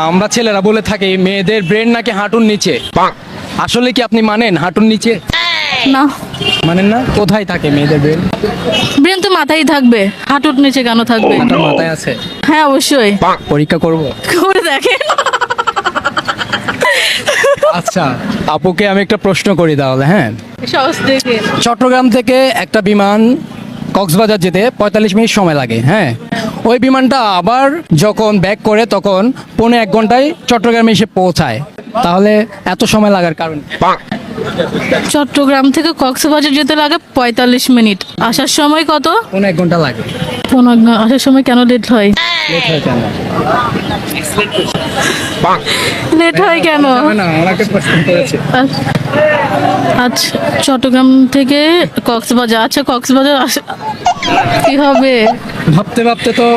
আমরা ছেলেরা বলে থাকি মেয়েদের ব্রেন নাকি হাঁটুর নিচে। আসলে কি আপনি মানেন হাঁটুর নিচে? না, মানেন না? কোথায় থাকে মেয়েদের ব্রেন? ব্রেন তো মাথায় থাকবে, হাঁটুর নিচে কেন থাকবে? হাঁটুর মাথায় আছে। হ্যাঁ অবশ্যই। পরীক্ষা করব। করে দেখেন। আচ্ছা, আপুকে আমি একটা প্রশ্ন করি তাহলে। হ্যাঁ, সহজ দেখে। চট্টগ্রাম থেকে একটা বিমান কক্সবাজার যেতে 45 মিনিট সময় লাগে। হ্যাঁ, ওই বিমানটা আবার যখন ব্যাক করে তখন 1.5 ঘন্টায় চট্টগ্রামে এসে পৌঁছায়। তাহলে এত সময় লাগার কারণ কি? চট্টগ্রাম থেকে কক্সবাজার যেতে লাগে 45 মিনিট, আসার সময় কত? 1.5 ঘন্টা লাগে। আসার সময় কেন লেট হয়? লেট হয় কেন? লেট হয় কেন? না, ওনাকে প্রশ্ন করেছে। আচ্ছা, চট্টগ্রাম থেকে কক্সবাজার। আচ্ছা, কক্সবাজার কি হবে? ভাবতে ভাবতে তো